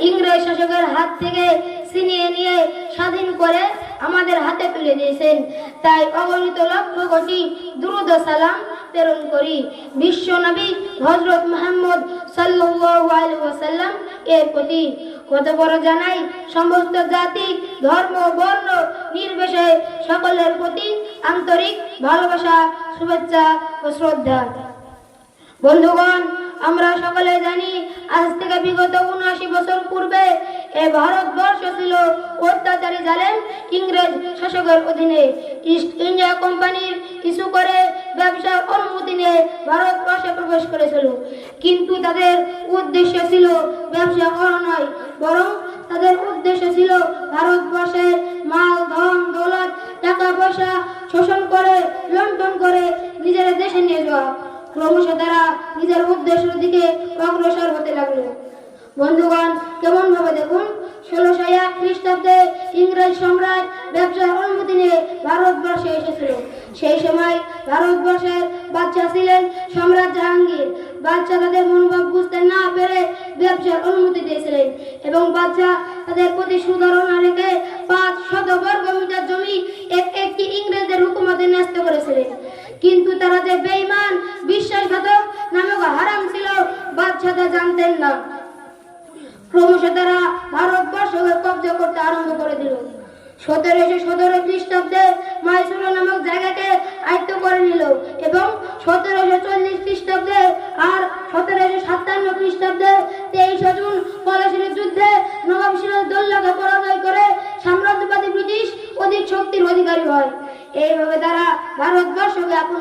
ইংরেজ শাসকের হাত থেকে ছিনিয়ে নিয়ে স্বাধীন করে আমাদের হাতে তুলে দিয়েছেন। তাই অগণিত লক্ষ কোটি দুরূদ ও সালাম প্রেরণ করি বিশ্ব নবী হযরত মুহাম্মদ সাল্লাল্লাহু আলাইহি ওয়াসাল্লাম এর প্রতি। কতবার জানাই সমস্ত জাতি ধর্ম বর্ণ নির্বিশেষে সকলের প্রতি আন্তরিক ভালোবাসা, শুভেচ্ছা ও শ্রদ্ধা। বন্ধুগণ, আমরা সকলে জানি আজ থেকে বিগত ৭৯ বছর পূর্বে এই ভারতবর্ষ ছিল অত্যাচারী জালেম ইংরেজ শাসকের অধীনে। ইস্ট ইন্ডিয়া কোম্পানির ইস্যু করে ব্যবসার অনুমতি নিয়ে ভারতবর্ষে প্রবেশ করেছিল। কিন্তু তাদের উদ্দেশ্য ছিল ব্যবসা করা নয়, বরং তাদের উদ্দেশ্য ছিল ভারতবর্ষের মাল ধন দৌলত টাকা পয়সা শোষণ করে লুণ্ঠন করে নিজের দেশে নিয়ে যাওয়া। ক্রমশ তারা নিজের উদ্দেশ্যের দিকে অগ্রসর হতে লাগলো। বন্ধুগণ, কেমন ভাবে দেখুন, ১৬০১ খ্রিস্টাব্দে ইংরেজ সম্রাট ব্যবসার অনুমতি নিয়ে ভারতবর্ষে এসেছিল। সেই সময় ভারতবর্ষের বাদশা ছিলেন সম্রাট জাহাঙ্গীর। বাদশা তাদের মনোভাব বুঝতে না পেরে ব্যবসার অনুমতি দিয়েছিলেন এবং বাদশা তাদের প্রতি সুধারণা রেখে ৫০০ বর্গ মিটার জমি একটি ইংরেজদের হুকুমতে ন্যস্ত করেছিলেন। কিন্তু তারা যে বেঈমান বিশ্বাসঘাতক নামক হারাম ছিল বাদশা তা জানতেন না। ক্রমশ তারা ভারতবর্ষকে কব্জা করতে আরম্ভ করে দিল। ১৭১৭ খ্রিস্টাব্দে মাইসুর নামক জায়গাকে আয়ত্ত করে নিল এবং ১৭৪০ খ্রিস্টাব্দে আর ১৭৫৭ খ্রিস্টাব্দে ২৩ জুন পলাশীর যুদ্ধে নবাব সিরাজউদ্দৌলাকে পরাজয় করে সাম্রাজ্যবাদী ব্রিটিশ অধিক শক্তির অধিকারী হয়। এইভাবে তারা ভারতবর্ষকে আপন